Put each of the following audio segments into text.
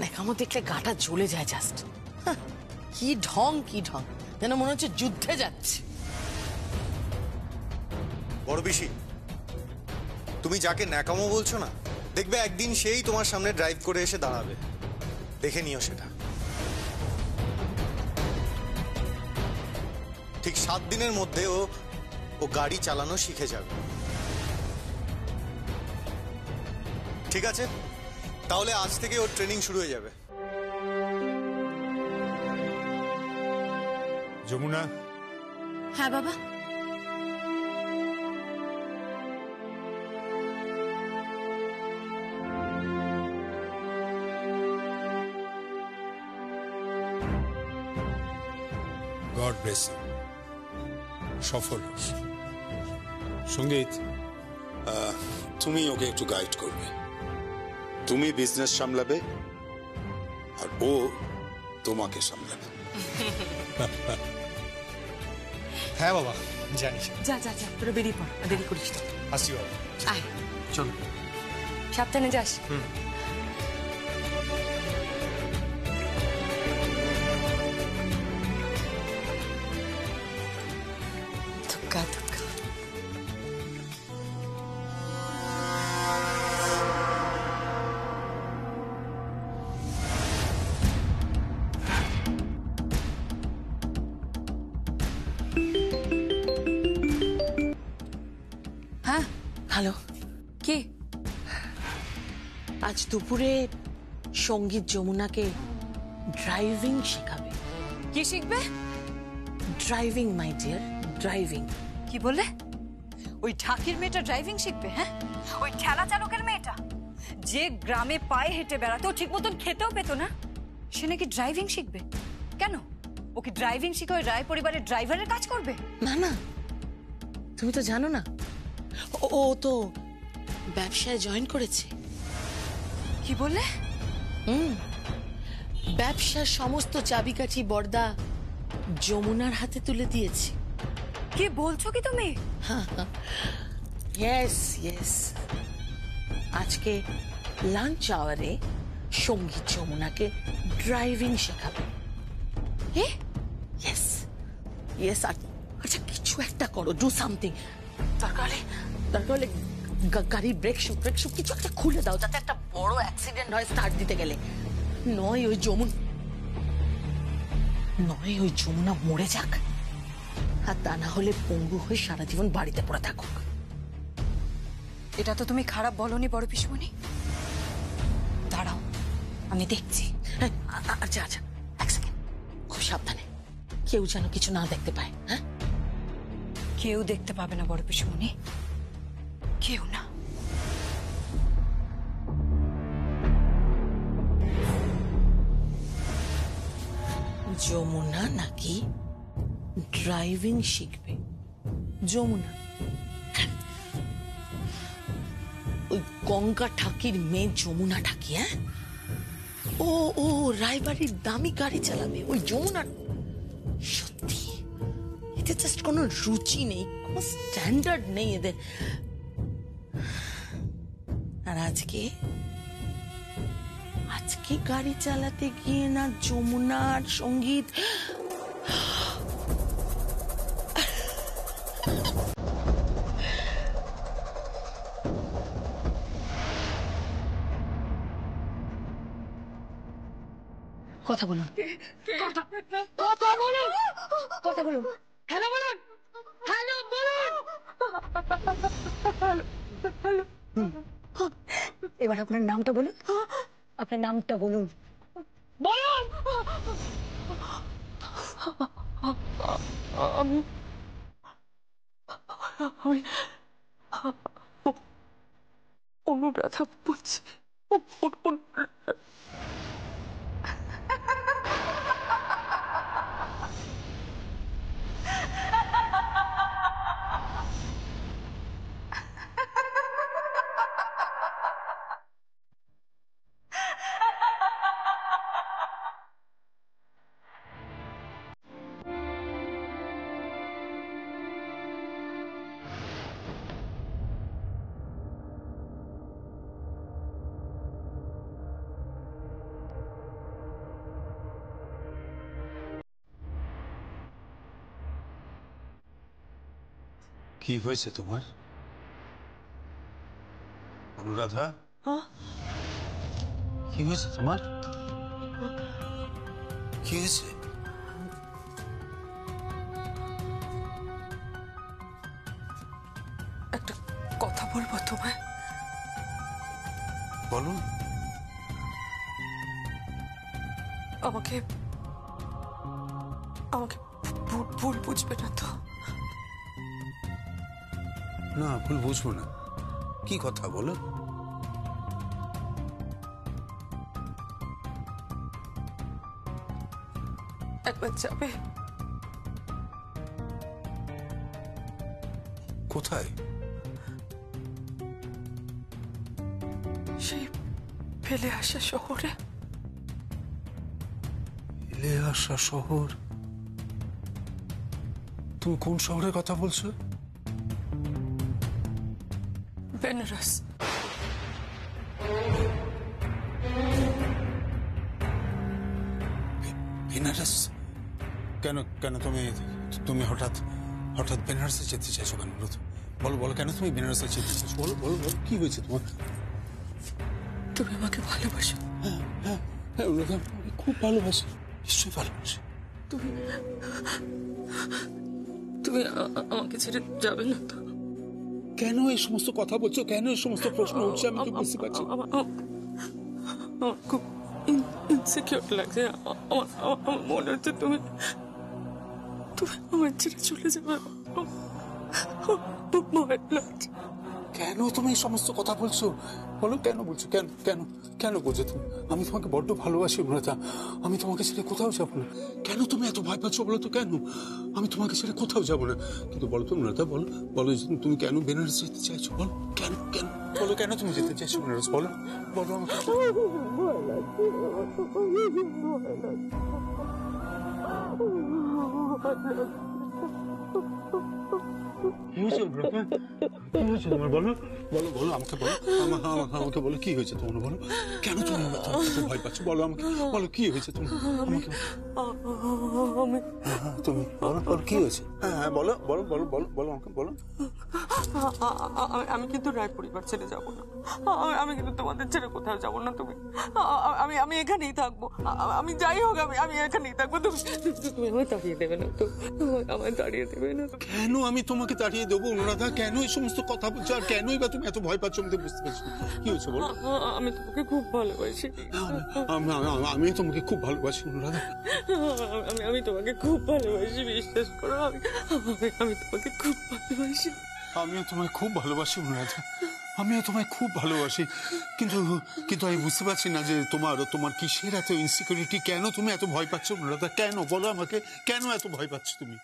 ন্যাকামো দেখলে গাটা জ্বলে যায় জাস্ট। কি ঢং কি ঢং, যেন মনে হচ্ছে যুদ্ধে যাচ্ছে। বড় পিসি, তুমি যাকে ন্যাকামো বলছো না, দেখবে একদিন সেই তোমার সামনে ড্রাইভ করে এসে দাঁড়াবে, দেখে নিও সেটা। ঠিক 7 দিনের মধ্যে ও গাড়ি চালানো শিখে যাবে। ঠিক আছে, তাহলে আজ থেকে ওর ট্রেনিং শুরু হয়ে যাবে। যমুনা। হ্যাঁ বাবা। God bless you. সফল হোস। সঙ্গীত, তুমি ওকে একটু গাইড করবে। তুমি বিজনেস সামলাবে আর ও তোমাকে সামলাবে। হ্যাঁ বাবা, জানি। যা যা যা, তোরা বেরিয়ে পড়, দেরি করিস না। আসি বাবা। আয়, চলো। সাবধানে যাস। ধুক্কা ধুক্কা। হ্যাঁ হ্যালো, কি? আজ দুপুরে সঙ্গীত যমুনাকে ড্রাইভিং শেখাবে। কি শিখবে? Driving my dear, driving. কি বললে? ওই ঠাকির মেয়েটা ড্রাইভিং শিখবে? হ্যাঁ, ওই ঠেলা চালকের মেয়েটা যে গ্রামে পায়ে হেঁটে বেড়াতো, ঠিক মতন খেতেও পেতো না, সে নাকি ড্রাইভিং শিখবে? কেন? ও কি ড্রাইভিং শিখে ওই রায় পরিবারের ড্রাইভারের কাজ করবে? না না, তুমি তো জানো না, ও তো ব্যবসায় জয়েন করেছে। কি বললে? ব্যবসার সমস্ত চাবিকাঠি বর্দা যমুনার হাতে তুলে দিয়েছে। কি বলছো কি তুমি? ইয়েস ইয়েস, আজকে লাঞ্চ আওয়ারে সঙ্গীত যমুনাকে ড্রাইভিং শেখাবে। Yes yes. আচ্ছা, কিছু একটা করো, ডু সামথিং। দরকার হলে গাড়ির ব্রেক শু কিছু একটা খুলে দাও, যাতে একটা বড় অ্যাক্সিডেন্ট হয় স্টার্ট দিতে গেলে। নয় ওই যমুনা মরে যাক, আর তা না হলে পঙ্গু হয়ে সারা জীবন বাড়িতে পড়ে থাকুক। এটা তো তুমি খারাপ বলনি বড় পিসমণি। দাঁড়াও, আমি দেখছি। আচ্ছা আচ্ছা, এক সেকেন্ড, খুব সাবধানে, কেউ যেন কিছু না দেখতে পায়। হ্যাঁ, কেউ দেখতে পাবে না বড় পিসমণি, কেউ না। যমুনা নাকি ড্রাইভিং শিখবে? যমুনা ওই গঙ্গা ঠাকির মেয়ে যমুনা ঠাকি? হ্যাঁ, ও রায়বাড়ির দামি গাড়ি চালাবে ওই যমুনা? সত্যি এতে জাস্ট কোনো রুচি নেই, কোনো স্ট্যান্ডার্ড নেই এদের। আর আজকে গাড়ি চালাতে গিয়ে না যমুনার সঙ্গীত কথা বলুন, কথা বলুন, হ্যালো বলুন, হ্যালো বলুন। এবার আপনার নামটা বলুন, আপনার নামটা বলুন, বলুন। আমি অনুরাধা বলছি। কি হয়েছে তোমার অনুরাধা? কি হয়েছে তোমার? কি হয়েছে? একটা কথা বলবো তোমায়। বলো। আমাকে আমাকে ভুল বুঝবে না তো? না, ভুল বুঝবো না। কি কথা বলো? একবার যাবে? কোথায়? সেই ফেলে আসা শহরে। ফেলে আসা শহর? তুমি কোন শহরের কথা বলছো? বেনারস। বেনারস? কেন কেন তুমি তুমি হঠাৎ হঠাৎ বেনারসে যেতে চাইছো কেন? বলো বলো, কেন তুমি বেনারসে যেতে চাইছো? বলো বলো বলো, কি হয়েছে তোমার? তুমি আমাকে ভালোবাসো? হ্যাঁ, অনুরাধা, আমি খুব ভালোবাসি, নিশ্চয়ই ভালোবাসি। তুমি তুমি আমাকে ছেড়ে যাবে না তো? কেন এই সমস্ত কথা বলছো? কেন এই সমস্ত প্রশ্ন উঠছে? আমি তো বুঝতে পারছি। আমার খুব ইনসিকিউর লাগছে। আমার মনে হচ্ছে তুমি আমার ছেড়ে চলে যাবে। ভয় লাগছে। কেন তুমি এই সমস্ত কথা বলছো? বলো, কেন বলছো? কেন কেন কেন বলছো তুমি? আমি তোমাকে বড্ড ভালোবাসি অনুরাধা, আমি তোমাকে ছেড়ে কোথাও যাবো না। কেন তুমি এত ভয় পাচ্ছ বলো তো? কেন? আমি তোমাকে ছেড়ে কোথাও যাবো না। কিন্তু বলো তো অনুরাধা, বলো বলো, তুমি কেন বেনারস যেতে চাইছো? বলো কেন কেন বলো, কেন তুমি যেতে চাইছো বেনারস? বলো বলো আমাকে। কি হয়েছে অনুরাধা? কি হয়েছে তোমার? বলো বলো বলো আমাকে, বলো আমাকে বলো, কি হয়েছে তোমার? বলো, কেন তুমি এত ভয় পাচ্ছ? বলো আমাকে, বলো কি হয়েছে তোমার? আমাকে তুমি বলো বলো, কি হয়েছে? হ্যাঁ বলো বলো বলো বলো বলো আমাকে বলো। আমি কিন্তু রায় পরিবার ছেড়ে যাব না। আমি কিন্তু তোমাদের ছেড়ে কোথাও যাব না। তুমি আমি এখানেই থাকবো। আমি যাই হোক, আমি এখানেই থাকবো। তুমি আমায় তাড়িয়ে দেবে না তো? আমায় তাড়িয়ে দেবে না তো? কেন আমি তোমাকে তাড়িয়ে দেবো অনুরাধা? কেন এই সমস্ত কথা বলছো? আর কেনই বা তুমি এত ভয় পাচ্ছ? আমি তো বুঝতে পারছি না। কি হয়েছে বলো? আমি তোমাকে খুব ভালোবাসি। আমি তোমাকে খুব ভালোবাসি অনুরাধা। আমি তোমাকে খুব ভালোবাসি, বিশ্বাস করো। আমি তোমাকে খুব ভালোবাসি। আমিও তোমায় খুব ভালোবাসি অনুরাধা, আমিও তোমায় খুব ভালোবাসি। কিন্তু কিন্তু আমি বুঝতে পারছি না যে তোমার কিসের এত ইনসিকিউরিটি? কেন তুমি এত ভয় পাচ্ছ অনুরাধা? কেন বলো আমাকে, কেন এত ভয় পাচ্ছ তুমি?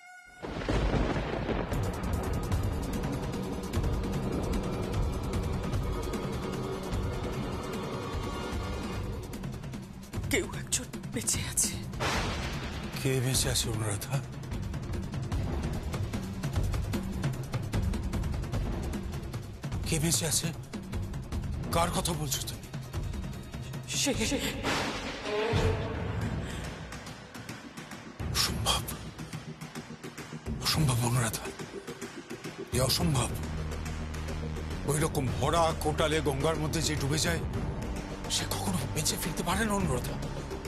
কেউ একজন বেঁচে আছে। কে বেঁচে আছে অনুরাধা? কে বেঁচে আছে? কার কথা বলছো তুমি? অসম্ভব, অসম্ভব অনুরাধা, এ অসম্ভব। ওই রকম ভরা কোটালে গঙ্গার মধ্যে যে ডুবে যায় সে কখনো বেঁচে ফিরতে পারে না অনুরাধা।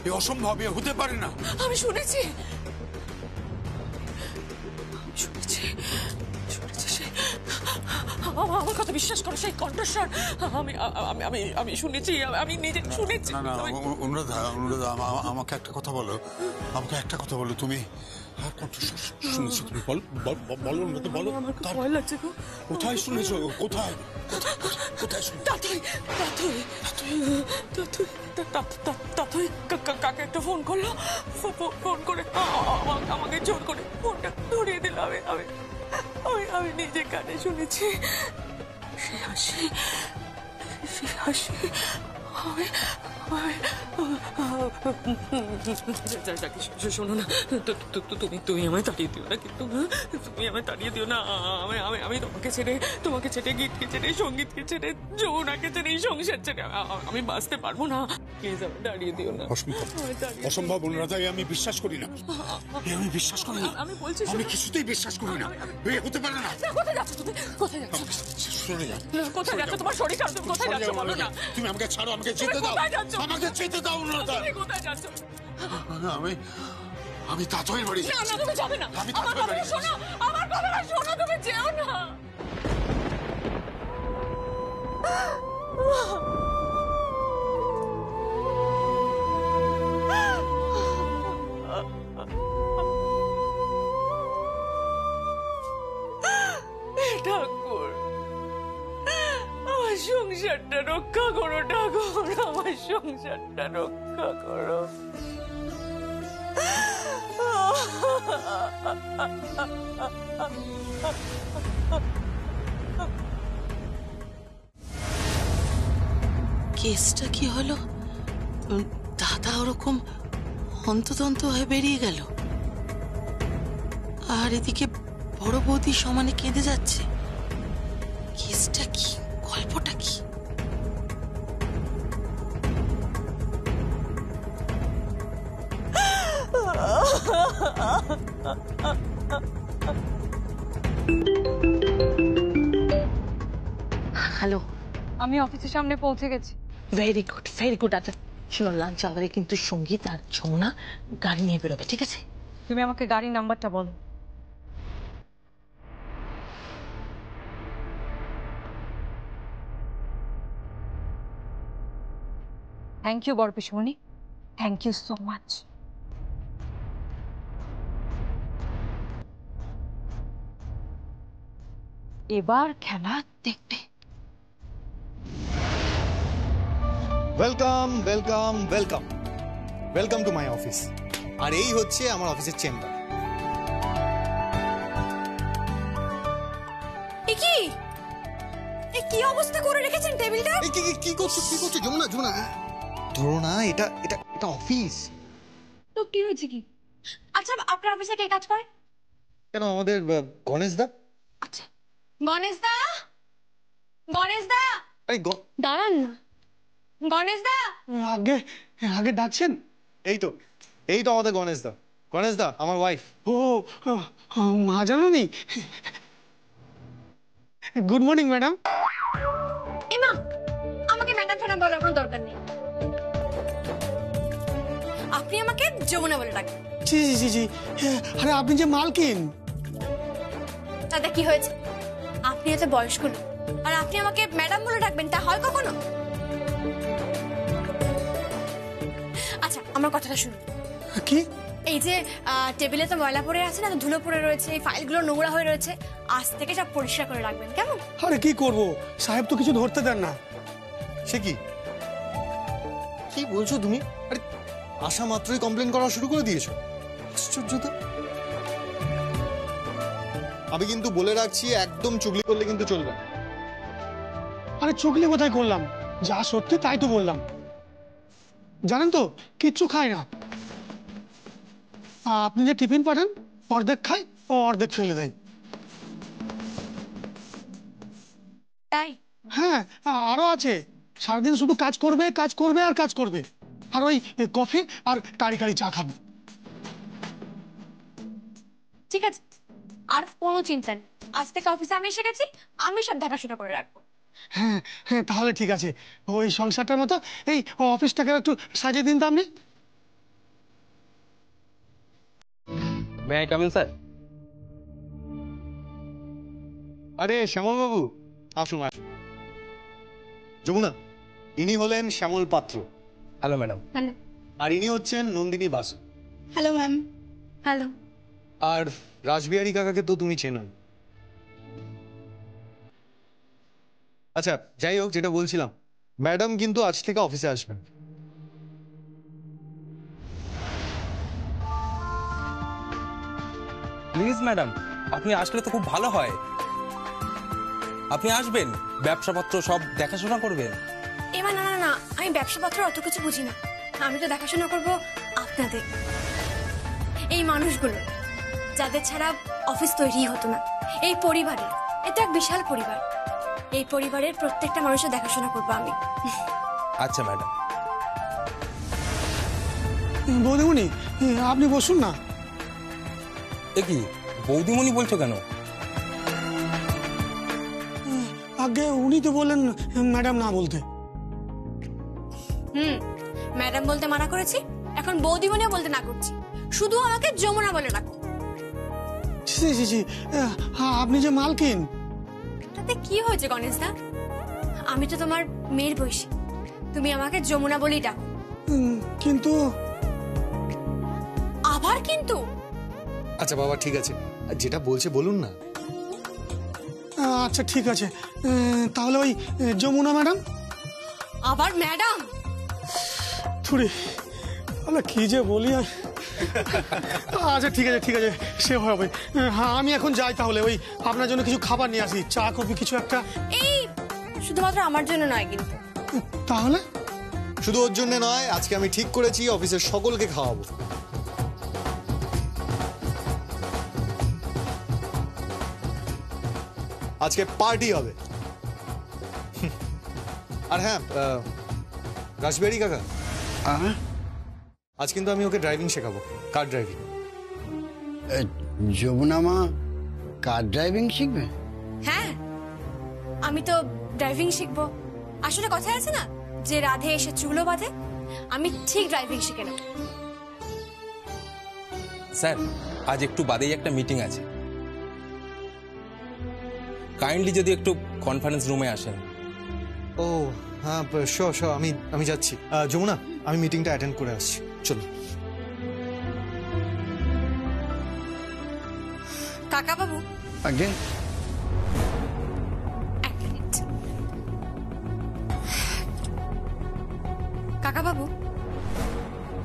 এ অসম্ভব, এ হতে পারে না। আমি শুনেছি আমার কথা বিশ্বাস করো। সেই কণ্ঠস্বর আমি শুনেছি, আমি নিজে শুনেছি। না না অনুরাধা, অনুরাধা, আমাকে একটা কথা বলো, আমাকে একটা কথা বলো। তুমি আর কণ্ঠস্বর শুনেছো? তুমি বলো বলো অনুরাধা, বলো। আমার খুব ভয় লাগছে গো। কোথায় শুনেছো? কোথায় কোথায় শুনেছো? তাতই কাকে একটা ফোন করলো। ফোন করে আমাকে জোর করে ফোনটা ধরিয়ে দিল। আমি নিজে কানে শুনেছি। সে হাসি শোনো না, তুমি আমায় তাড়িয়ে দিও না, কিন্তু তুমি আমায় তাড়িয়ে দিও না। আমি তোমাকে ছেড়ে গীতকে ছেড়ে সঙ্গীতকে ছেড়ে যমুনাকে ছেড়ে এই সংসার ছেড়ে আমি বাঁচতে পারবো না। প্লিজ আমি দাঁড়িয়ে দিও না। অসম্ভব, অসম্ভব অনুরাধা, এ আমি বিশ্বাস করি না, এ আমি বিশ্বাস করি না। আমি বলছি আমি কিছুতেই বিশ্বাস করি না, এ হতে পারে না। কোথায় যাচ্ছ তুমি? কোথায় যাচ্ছ? সরে যাও। কোথায় যাচ্ছ? তোমার শরীর খারাপ, তুমি কোথায় সরে যাচ্ছ যাও, বলো না। তুমি আমাকে ছাড়ো, আমাকে যেতে দাও, কোথায় যাচ্ছ? আমাকে যেতে দাও অনুরাধা। তুমি কোথায় যাচ্ছ? আমি তাতইয়ের বাড়ি না যাচ্ছি। না তুমি যাবে না। আমি আমার তাতইয়ের বাড়ি কথাটা শোনো, আমার কথাটা শোনো, তুমি যেও না। ঠাকুর, আমার সংসারটা রক্ষা করো ঠাকুর, আমার সংসারটা রক্ষা করো। কেসটা কি হলো? দাদা ওরকম হন্তদন্ত হয়ে বেরিয়ে গেল, আর এদিকে বড় বৌদি সমানে কেঁদে যাচ্ছে। কেসটা কি, গল্পটা কি? হ্যালো, আমি অফিসের সামনে পৌঁছে গেছি। Very good, very good. আচ্ছা শোনো, লাঞ্চ আওয়ারে কিন্তু সঙ্গীত আর যমুনা গাড়ি নিয়ে বেরোবে, ঠিক আছে? তুমি আমাকে গাড়ির নাম্বারটা বলো। থ্যাংক ইউ বড় পিসমণি, থ্যাংক ইউ সো মাচ। এবার খেলা দেখবে। Welcome welcome welcome welcome to my office. আর এই হচ্ছে আমার অফিসের চেম্বার। কি অবস্থা করে রেখেছেন টেবিলটা? কি করছো যমুনা? যমুনা ধরো না, এটা এটা এটা অফিস। তো কি হয়েছে কি? আচ্ছা আপনার অফিসে কে কাজ করে? কেন, আমাদের গণেশ দা। আচ্ছা গণেশ দা, গণেশ দা আরে দাঁড়ান না। গণেশ দা আগে আগে ডাকছেন? এই তো আমাদের গণেশ দা। গণেশ দা আমার ওয়াইফ। ও মা জাননি। Good morning madam. এমা, আমাকে ম্যাডাম ফ্যাডাম বলার কোনো দরকার নেই। আপনি আমাকে যমুনা বলে ডাকবেন। জি জি জি জি, আরে আপনি যে মালকিন। তাতে কি হয়েছে? আপনি এত বয়স্ক লোক, আর আপনি আমাকে ম্যাডাম বলে ডাকবেন, তা হয় কখনো? আচ্ছা আমার কথাটা শুনুন। কি? এই যে টেবিলে তো ময়লা পড়ে আছে না, তো ধুলো পড়ে রয়েছে, এই ফাইলগুলো নোংরা হয়ে রয়েছে, আজ থেকে সব পরিষ্কার করে রাখবেন, কেমন? আরে কি করব, সাহেব তো কিছু ধরতে দেন না। সে কি বলছো তুমি? আরে আসা মাত্রই কমপ্লেন করা শুরু করে দিয়েছো, আশ্চর্য তো। আমি কিন্তু বলে রাখছি, একদম চুগলি করলে কিন্তু চলবে না। আরে চুগলি কোথায় করলাম, যা সত্যি তাই তো বললাম। জানেন তো কিচ্ছু খায় না, আপনি যে টিফিন পাঠান অর্ধেক খাই ও অর্ধেক ফেলে দেয়। তাই? হ্যাঁ আরো আছে, সারাদিন শুধু কাজ করবে কাজ করবে আর কাজ করবে, আর ওই কফি আর কারি কারি চা খাবে। ঠিক আছে, আর কোনো চিন্তা নেই, আজ থেকে অফিসে আমি এসে গেছি, আমি সব দেখাশোনা করে রাখবো। হ্যাঁ হ্যাঁ তাহলে ঠিক আছে, ওই সংসারটার মতো এই অফিসটাকে একটু সাজিয়ে দিন তো আপনি। May I come in sir? আরে শ্যামল বাবু, আসুন আসুন। যমুনা, ইনি হলেন শ্যামল পাত্র। Hello madam. হ্যালো। আর ইনি হচ্ছেন Nandini Basu. Hello ma'am. Hello. আর রাসবিহারী কাকাকে তো তুমি চেনো। আচ্ছা যাই হোক, যেটা বলছিলাম, ম্যাডাম কিন্তু আজ থেকে অফিসে আসবেন। প্লিজ ম্যাডাম, আপনি আসলে তো খুব ভালো হয়। আপনি আসবেন, ব্যবসাপত্র সব দেখাশোনা করবেন। এবার না না না, আমি ব্যবসাপত্র অত কিছু বুঝি না, আমি তো দেখাশোনা করব আপনাদের, এই মানুষগুলো যাদের ছাড়া অফিস তৈরি হতো না, এই পরিবারের, এটা এক বিশাল পরিবার, এই পরিবারের প্রত্যেকটা মানুষের দেখাশোনা করবো আমি। আচ্ছা ম্যাডাম। বৌদিমণি আপনি বসুন না। এ কি বৌদিমণি বলছো কেন? আগে উনি তো বললেন ম্যাডাম না বলতে। ম্যাডাম বলতে মানা করেছি, এখন বৌদিমণিও বলতে না করছি, শুধু আমাকে যমুনা বলে রাখো। জি জি জি, আপনি যে মালকিন। তাতে কি হয়েছে গণেশ দা? আমি তো তোমার মেয়ের বয়সী, তুমি আমাকে যমুনা বলেই ডাকো। কিন্তু আবার কিন্তু? আচ্ছা বাবা ঠিক আছে, যেটা বলছে বলুন না। আচ্ছা ঠিক আছে, তাহলে ওই যমুনা ম্যাডাম। আবার ম্যাডাম? থুড়ি তাহলে কি যে বলি। আচ্ছা ঠিক আছে ঠিক আছে, সে হবে। হ্যাঁ আমি এখন যাই, তাহলে ওই আপনার জন্য কিছু খাবার নিয়ে আসি, চা কফি কিছু একটা। এই শুধুমাত্র আমার জন্য নয় কিন্তু। তাহলে? শুধু ওর জন্য নয়, আজকে আমি ঠিক করেছি অফিসের সকলকে খাওয়াবো। আজকে পার্টি হবে। আর হ্যাঁ রাসবেরি কাকা, আজ কিন্তু আমি ওকে ড্রাইভিং শেখাবো, কার ড্রাইভিং। যমুনা মা কার ড্রাইভিং শিখবে? হ্যাঁ আমি তো ড্রাইভিং শিখবো। আসলে কথা আছে না যে রাধে এসে চুলো বাঁধে, আমি ঠিক ড্রাইভিং শিখে নেব। স্যার আজ একটু বাদেই একটা মিটিং আছে, কাইন্ডলি যদি একটু কনফারেন্স রুমে আসেন। ও হ্যাঁ শিওর শিওর, আমি যাচ্ছি। যমুনা আমি মিটিংটা অ্যাটেন্ড করে আসছি, চলো। কাকা বাবু আগে এক মিনিট। কাকা বাবু,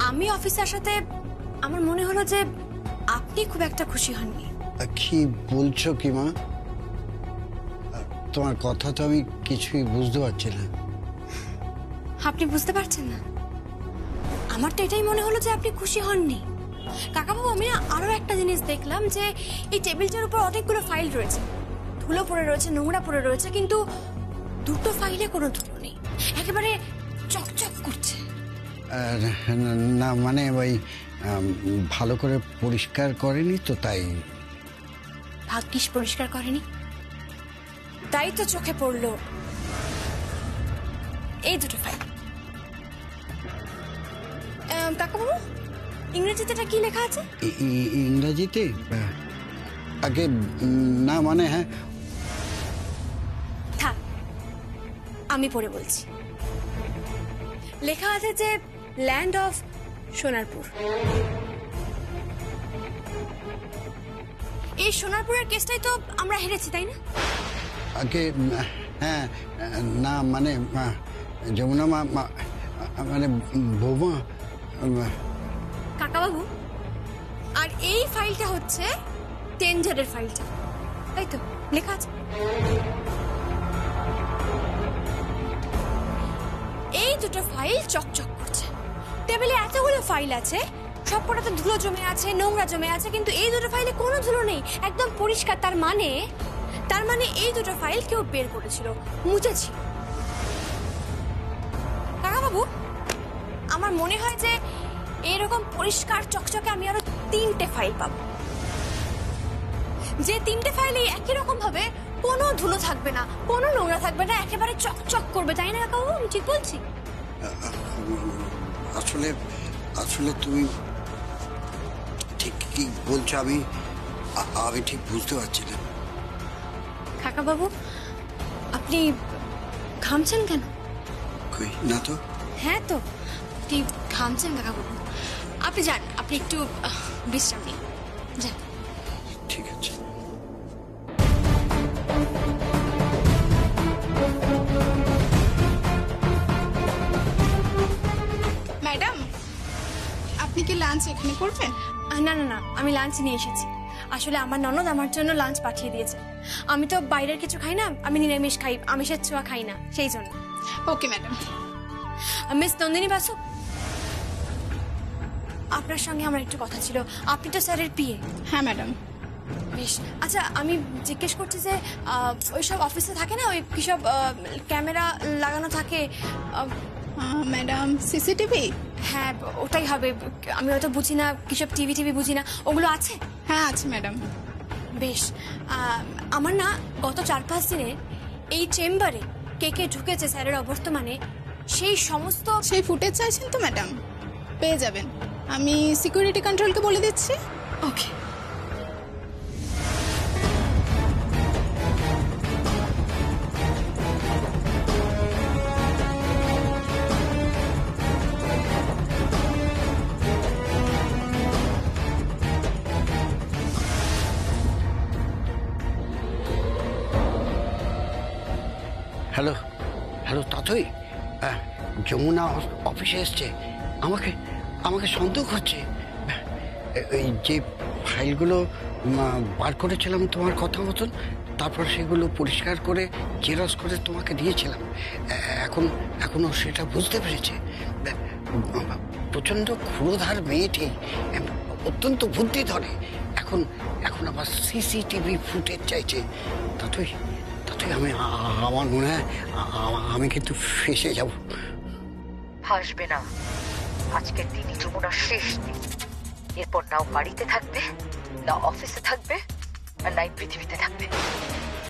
আমি অফিসে আসাতে আমার মনে হলো যে আপনি খুব একটা খুশি হননি। কি বলছো কি মা? তোমার কথা তো আমি কিছুই বুঝতে পারছি না। আপনি বুঝতে পারছেন না? আমার তো এটাই মনে হলো যে আপনি খুশি হননি। কাকাবাবু আমি না আরো একটা জিনিস দেখলাম, যে এই টেবিলটার উপর অনেকগুলো ফাইল রয়েছে, ধুলো পড়ে রয়েছে, নোংরা পড়ে রয়েছে, কিন্তু দুটো ফাইলে কোনো ধুলো নেই, একেবারে চকচক করছে। না মানে ওই ভালো করে পরিষ্কার করেনি তো, তাই। ভাগ্যিস পরিষ্কার করেনি, তাই তো চোখে পড়লো এই দুটো ফাইল। কাকাবাবু ইংরেজিতে এটা কি লেখা আছে? ইংরেজিতে? আগে না মানে হ্যাঁ থাক আমি পড়ে বলছি। লেখা আছে যে ল্যান্ড অফ সোনারপুর। এই সোনারপুরের কেসটাই তো আমরা হেরেছি, তাই না? আগে হ্যাঁ না মানে যমুনা মা মানে বৌমা। কাকাবাবু আর এই ফাইলটা হচ্ছে টেন্ডারের ফাইলটা, তাই তো লেখা আছে। এই দুটো ফাইল চকচক করছে। টেবিলে এতগুলো ফাইল আছে, সবকটাতে ধুলো জমে আছে, নোংরা জমে আছে, কিন্তু এই দুটো ফাইলে কোনো ধুলো নেই, একদম পরিষ্কার। তার মানে এই দুটো ফাইল কেউ বের করেছিল, মুছেছিল। কাকাবাবু আমার মনে হয় যে এরকম পরিষ্কার চকচকে আমি আরো 3টে ফাইল পাবো, যে 3টে ফাইলে একই রকম ভাবে কোনো ধুলো থাকবে না, কোনো নোংরা থাকবে না, একেবারে চকচক করবে, তাই না কাকাবাবু? আমি ঠিক বলছি? আসলে আসলে তুমি ঠিক কি বলছো আমি ঠিক বুঝতে পারছি না। কাকাবাবু আপনি ঘামছেন কেন? কই না তো। হ্যাঁ তো আপনি ঘামছেন কাকাবাবু, আপনি যান, আপনি একটু বিশ্রাম নিন, যান। ঠিক আছে। ম্যাডাম আপনি কি লাঞ্চ এখানে করবেন? না না না, আমি লাঞ্চ নিয়ে এসেছি। আসলে আমার ননদ আমার জন্য লাঞ্চ পাঠিয়ে দিয়েছে। আমি তো বাইরের কিছু খাই না, আমি নিরামিষ খাই, আমিষের ছোঁয়া খাই না, সেই জন্য। Okay madam. Miss Nandini Basu, আপনার সঙ্গে আমার একটু কথা ছিল। আপনি তো স্যারের পিএ। হ্যাঁ ম্যাডাম। বেশ, আচ্ছা আমি জিজ্ঞেস করছি যে ওই সব অফিসে থাকে না, ওই কিসব ক্যামেরা লাগানো থাকে, ম্যাডাম সিসিটিভি? হ্যাঁ ওটাই হবে। আমি হয়তো বুঝি না, কিসব টিভি বুঝি না, ওগুলো আছে? হ্যাঁ আছে ম্যাডাম। বেশ। আমার না গত 4-5 দিনে এই চেম্বারে কে কে ঢুকেছে স্যারের অবর্তমানে সেই সমস্ত সেই ফুটেজ চাইছেন তো ম্যাডাম? পেয়ে যাবেন। আমি সিকিউরিটি কন্ট্রোলকে বলে দিচ্ছি। ওকে। হ্যালো হ্যালো তাতই, যমুনা অফিসে এসছে। আমাকে আমাকে সন্দেহ করছে। এই যে ফাইলগুলো বার করেছিলাম তোমার কথা মতন, তারপর সেগুলো পরিষ্কার করে জেরক্স করে তোমাকে দিয়েছিলাম। এখনো সেটা বুঝতে পেরেছে। প্রচণ্ড ক্ষুরোধার মেয়েটি, অত্যন্ত বুদ্ধি ধরে। এখন আবার সিসিটিভি ফুটেজ চাইছে। তাতই আমার মনে হয় আমি কিন্তু ফেসে যাব। হাসবে না, আজকের দিনই যমুনার শেষ দিন। এরপর নাও বাড়িতে থাকবে, না অফিসে থাকবে, আর নাই পৃথিবীতে থাকবে।